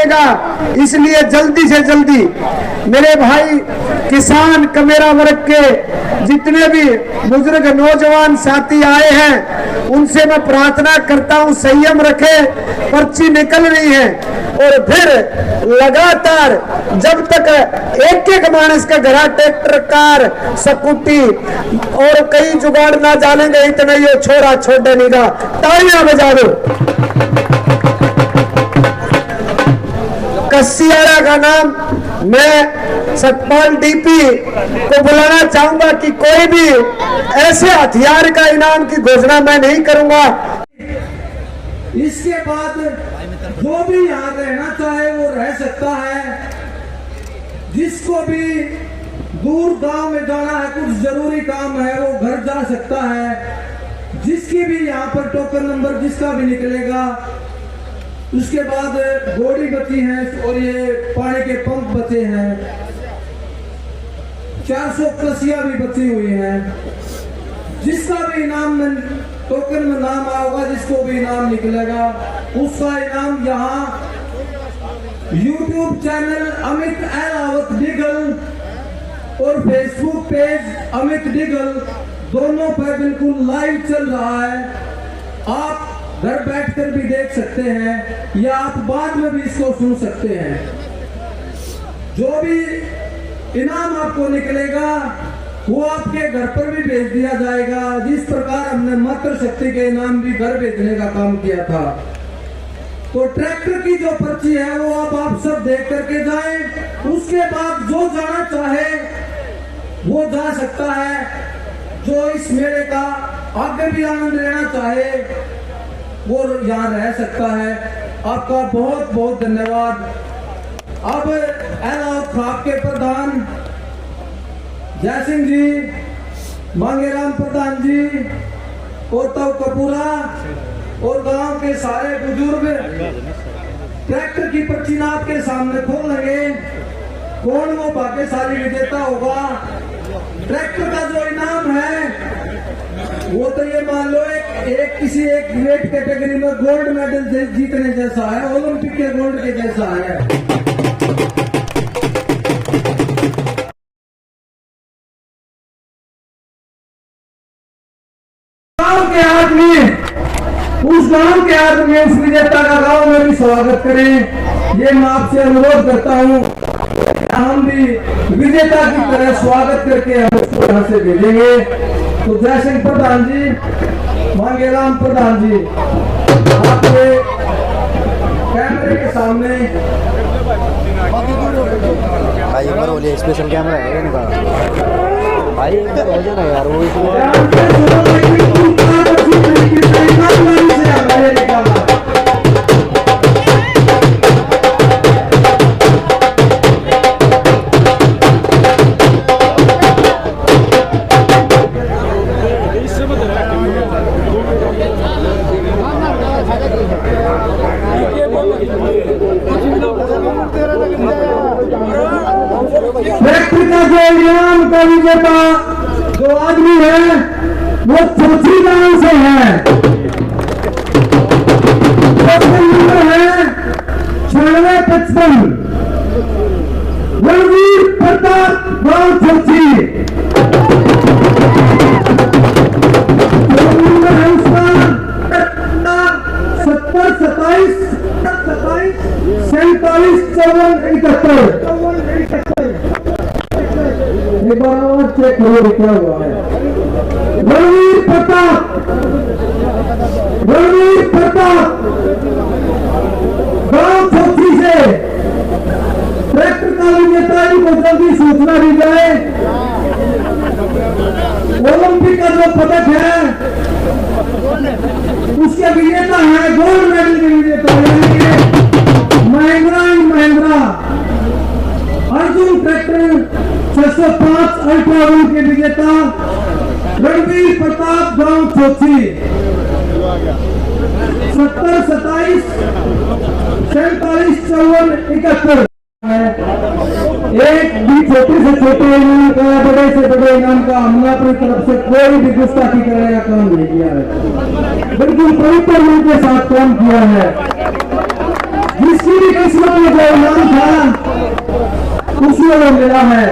लगेगा। इसलिए जल्दी से जल्दी मेरे भाई किसान कमेरा वर्ग के जितने भी बुजुर्ग नौजवान साथी आए हैं उनसे मैं प्रार्थना करता हूं संयम रखे, पर्ची निकल रही है और फिर लगातार जब तक एक एक मानस का घरा ट्रैक्टर कार स्कूटी और कई जुगाड़ ना डालेंगे इतना ये छोरा छोड़ने नहीं का। तालियां बजा दो। कसियारा का नाम मैं सतपाल डीपी को बुलाना चाहूंगा कि कोई भी ऐसे हथियार का इनाम की घोषणा मैं नहीं करूंगा। इसके बाद जो भी यहाँ रहना चाहे वो रह सकता है। जिसको भी दूर गांव में जाना है, कुछ जरूरी काम है, वो घर जा सकता है। जिसकी भी यहाँ पर टोकन नंबर जिसका भी निकलेगा, उसके बाद गोड़ी बची है और ये पानी के पंप बचे हैं, 400 कसिया भी बची हुई हैं। जिसका भी इनाम में टोकन में नाम आएगा, जिसको भी इनाम निकलेगा उसका इनाम यहाँ YouTube चैनल अमित अहलावत डिगल और फेसबुक पेज अमित डिगल दोनों पर बिल्कुल लाइव चल रहा है। आप घर बैठकर भी देख सकते हैं या आप बाद में भी इसको सुन सकते हैं। जो भी इनाम आपको निकलेगा वो आपके घर पर भी भेज दिया जाएगा। जिस प्रकार हमने मातृ शक्ति के इनाम भी घर भेजने का काम किया था, तो ट्रैक्टर की जो पर्ची है वो आप सब देख करके जाएं। उसके बाद जो जाना चाहे वो जा सकता है। जो इस मेले का आगे भी आनंद लेना चाहे वो यहाँ रह सकता है। आपका बहुत बहुत धन्यवाद। अब एलाव खाप के प्रधान जय सिंह जी, मांगेराम प्रधान जी, कोतव कपूरा और गांव के सारे बुजुर्ग ट्रैक्टर की पर्ची नाप के सामने खोलेंगे। कौन वो भाग्यशाली विजेता होगा। ट्रैक्टर का जो इनाम है वो तो ये मान लो एक किसी एक वेट कैटेगरी में गोल्ड मेडल जीतने जैसा है, ओलंपिक के गोल्ड के जैसा है। गांव के आदमी उस गांव के आदमी उस विजेता का गांव में भी स्वागत करें, ये मैं आपसे अनुरोध करता हूं। हम भी विजेता की तरह स्वागत करके हम उसको यहाँ से भेजेंगे। तो जय सिंह प्रधान जी, मांगेराम प्रधान जी, आपके कैमरे के सामने भाई एक बार बोलिए, स्पेशल कैमरा है इनका भाई, एक बार हो जाना यार वो इनाम का विजेता जो आदमी है वो चौथी गांव से है। नंबर है 9655 रणवीर प्रताप गांव चौथी। नंबर है उसका 70 27 47 54 71। एक बार और चेक करो क्या हुआ है। रणवीर प्रताप गांव चौथी से ट्रैक्टर का विजेता को जल्दी सूचना दी जाए। ओलंपिक का जो पदक है उसके विजेता है, गोल्ड मेडल के विजेता है महिंद्रा अर्जुन ट्रैक्टर 605 अल्ट्रा के विजेता रणवीर प्रताप गांव चौथी। 70 27 47 54 71। एक भी छोटे से छोटे इनाम का, बड़े से बड़े इनाम का हमने अपनी तरफ से कोई भी गुस्ताखी करने का काम नहीं किया है। बिल्कुल पवित्र मन के साथ काम किया है। जिसकी भी किस्मत में जो इनाम था उसको वो मिला है,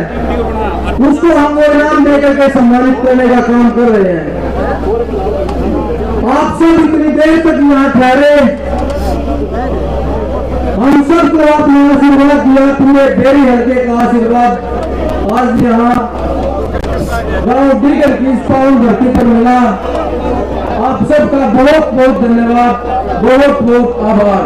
उसको हम वो इनाम देकर के सम्मानित करने का काम कर रहे हैं। आप सब इतनी देर तक यहाँ ठहरे, हम सबको आपने आशीर्वाद दिया, पूरे डेरी हल्के का आशीर्वाद आज यहाँ गांव डिगर की इस पावन धरती पर मिला। आप सबका बहुत बहुत धन्यवाद, बहुत बहुत आभार।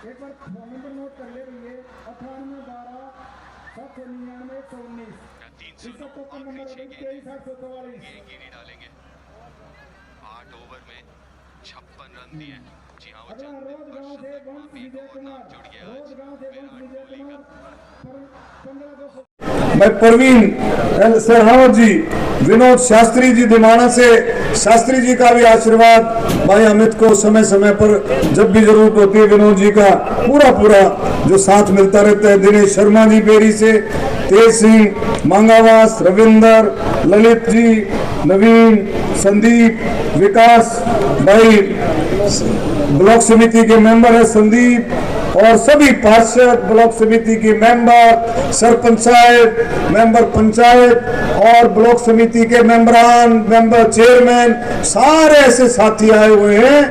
एक बार फोन नंबर नोट कर ले भैया, 9812 799 119। इसका टोकन नंबर 2344 गिरी डालेंगे। 8 ओवर में 56 रन दिए। जी हाँ, अगला रोज गांव से वंश विजय कुमार, रोज गांव से वंश विजय कुमार 15 मैं परवीन एल सरहावत जी, विनोद शास्त्री जी दिमाना से, शास्त्री जी का भी आशीर्वाद भाई अमित को समय समय पर जब भी जरूरत होती है विनोद जी का पूरा जो साथ मिलता रहता है। दिनेश शर्मा जी बेरी से, तेज सिंह मांगावास, रविंदर, ललित जी, नवीन, संदीप, विकास भाई ब्लॉक समिति के मेंबर है संदीप, और सभी पार्षद, ब्लॉक समिति के मेंबर, सरपंचायत मेंबर, पंचायत और ब्लॉक समिति के मेंबरान, मेंबर, चेयरमैन, सारे ऐसे साथी आए हुए हैं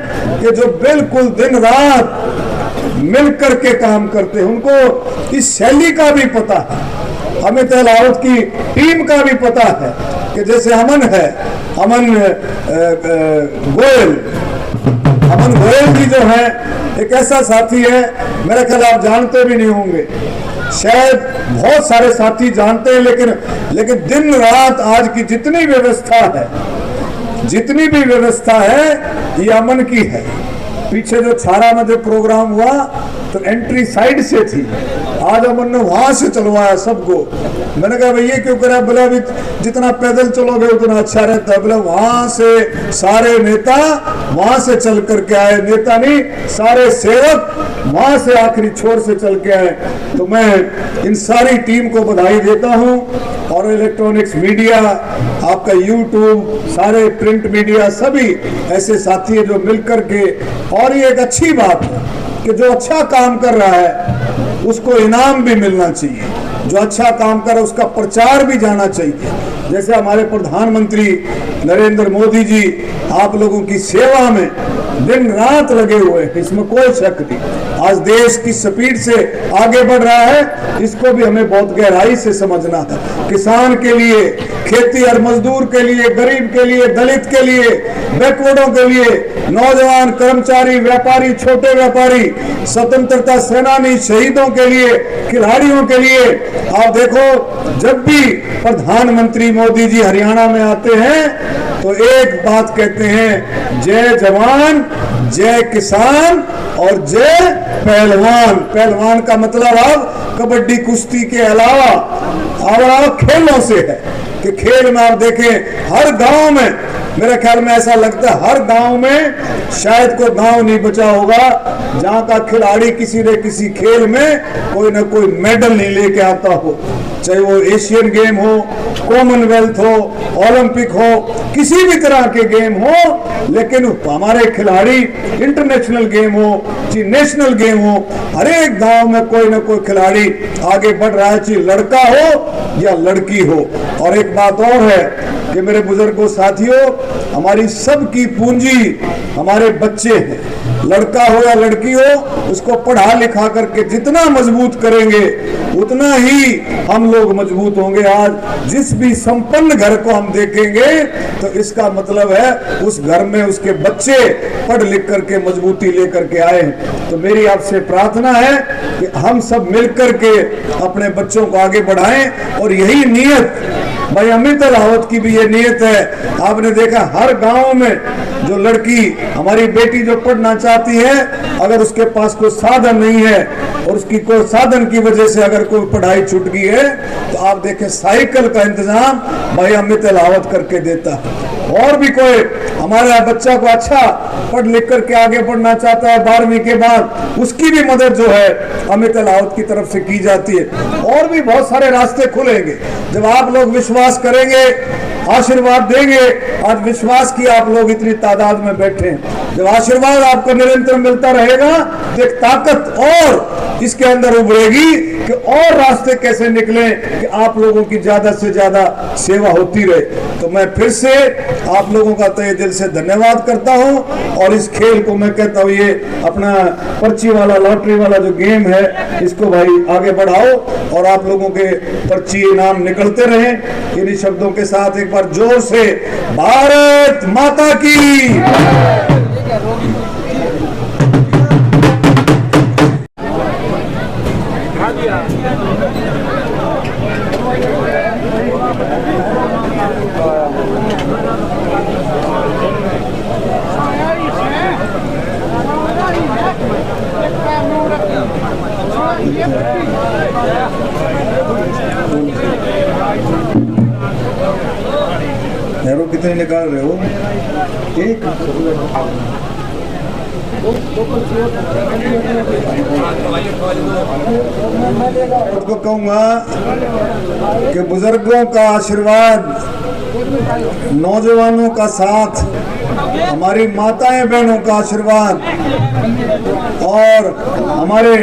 कि जो बिल्कुल दिन रात मिलकर के काम करते हैं। उनको इस शैली का भी पता है, अमित अहलावत की टीम का भी पता है कि जैसे अमन है, अमन गोयल जी जो है एक ऐसा साथी है, मेरा ख्याल आप जानते भी नहीं होंगे, शायद बहुत सारे साथी जानते हैं, लेकिन दिन रात आज की जितनी भी व्यवस्था है ये अमन की है। पीछे जो छारा में जो प्रोग्राम हुआ तो एंट्री साइड से थी, आज अमन ने वहां से चलवाया सबको। मैंने कहा भैया क्यों करा, बोला अभी जितना पैदल चलोगे उतना अच्छा रहता है। बोला वहां से सारे नेता वहां से चल करके आए, नेता नहीं सारे सेवक वहां से आखिरी छोर से चल के आए। तो मैं इन सारी टीम को बधाई देता हूं, और इलेक्ट्रॉनिक्स मीडिया, आपका यूट्यूब, सारे प्रिंट मीडिया, सभी ऐसे साथी है जो मिलकर के, और ये एक अच्छी बात है कि जो अच्छा काम कर रहा है उसको इनाम भी मिलना चाहिए, जो अच्छा काम कर रहा है उसका प्रचार भी जाना चाहिए। जैसे हमारे प्रधानमंत्री नरेंद्र मोदी जी आप लोगों की सेवा में दिन रात लगे हुए हैं, इसमें कोई शक नहीं। आज देश की स्पीड से आगे बढ़ रहा है, इसको भी हमें बहुत गहराई से समझना है। किसान के लिए, खेती और मजदूर के लिए, गरीब के लिए, दलित के लिए, बैकवर्डों के लिए, नौजवान, कर्मचारी, व्यापारी, छोटे व्यापारी, स्वतंत्रता सेनानी, शहीदों के लिए, खिलाड़ियों के लिए। आप देखो जब भी प्रधानमंत्री मोदी जी हरियाणा में आते हैं तो एक बात कहते हैं, जय जवान, जय किसान और जय पहलवान। पहलवान का मतलब अब कबड्डी कुश्ती के अलावा अब खेलों से है कि खेल में आप देखें हर गांव में, मेरे ख्याल में ऐसा लगता है हर गांव में शायद कोई गांव नहीं बचा होगा जहां का खिलाड़ी किसी न किसी खेल में कोई ना कोई मेडल नहीं लेके आता हो, चाहे वो एशियन गेम हो, कॉमनवेल्थ हो, ओलंपिक हो, किसी भी तरह के गेम हो, लेकिन हमारे खिलाड़ी इंटरनेशनल गेम हो, चाहे नेशनल गेम हो, हर एक गांव में कोई ना कोई खिलाड़ी आगे बढ़ रहा है, चाहे लड़का हो या लड़की हो। और एक बात और है कि मेरे बुजुर्गों, साथियों, हमारी सबकी पूंजी हमारे बच्चे हैं, लड़का हो या लड़की हो, उसको पढ़ा लिखा करके जितना मजबूत करेंगे उतना ही हम लोग मजबूत होंगे। आज जिस भी संपन्न घर को हम देखेंगे तो इसका मतलब है उस घर में उसके बच्चे पढ़ लिख करके मजबूती लेकर के आए हैं। तो मेरी आपसे प्रार्थना है कि हम सब मिलकर के अपने बच्चों को आगे बढ़ाएं, और यही नियत भाई अमित अहलावत की भी ये नियत है। आपने देखा हर गांव में जो लड़की, हमारी बेटी जो पढ़ना चाहती है, अगर उसके पास कोई साधन नहीं है और उसकी कोई साधन की वजह से अगर कोई पढ़ाई छूट गई है, तो आप देखें साइकिल का इंतजाम भाई अमित अहलावत करके देता है। और भी कोई हमारा बच्चा को अच्छा पढ़ लिख करके आगे बढ़ना चाहता है 12वीं के बाद, उसकी भी मदद जो है अमित अलाउद्दीन की तरफ से की जाती है। और भी बहुत सारे रास्ते खुलेंगे जब आप लोग विश्वास करेंगे, आशीर्वाद देंगे। आज विश्वास की आप लोग इतनी तादाद में बैठे हैं, जब आशीर्वाद आपको निरंतर मिलता रहेगा तो एक ताकत और इसके अंदर उभरेगी कि और रास्ते कैसे निकले कि आप लोगों की ज्यादा से ज्यादा सेवा होती रहे। तो मैं फिर से आप लोगों का तहे दिल से धन्यवाद करता हूं, और इस खेल को मैं कहता हूं ये अपना पर्ची वाला लॉटरी वाला जो गेम है इसको भाई आगे बढ़ाओ, और आप लोगों के पर्ची इनाम निकलते रहे। इन्हीं शब्दों के साथ एक बार जोर से भारत माता की। नेहरू कितने निकाल रहे हो? एक तो कहूंगा कि बुजुर्गों का आशीर्वाद, नौजवानों का साथ, हमारी माताएं बहनों का आशीर्वाद और हमारे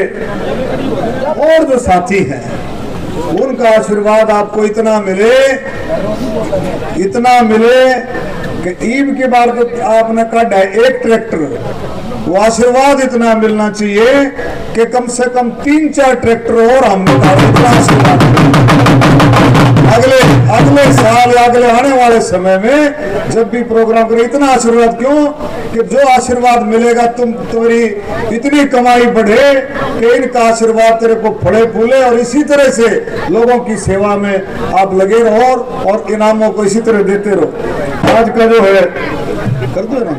और जो साथी हैं उनका आशीर्वाद आपको इतना मिले कि ईद के बाद तो आपने काटा है एक ट्रैक्टर, वो आशीर्वाद इतना मिलना चाहिए कि कम से कम 3-4 ट्रैक्टर और हम इतना आशीर्वाद अगले साल या अगले आने वाले समय में जब भी प्रोग्राम करें। इतना आशीर्वाद क्यों कि जो आशीर्वाद मिलेगा तुम्हारी इतनी कमाई बढ़े कि इनका आशीर्वाद तेरे को फले फूले, और इसी तरह से लोगों की सेवा में आप लगे रहो और इनामों को इसी तरह देते रहो। आज का जो है कर दो ना,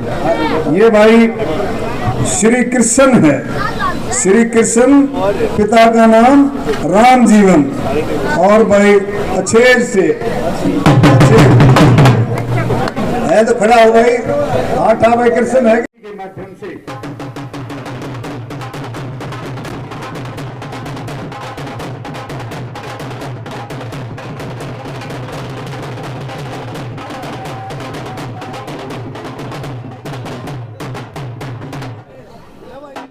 ये भाई श्री कृष्ण है, श्री कृष्ण पिता का नाम राम जीवन, और भाई अच्छे से है तो खड़ा हो भाई, आठा भाई कृष्ण है के माध्यम से।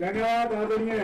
धन्यवाद आदरणीय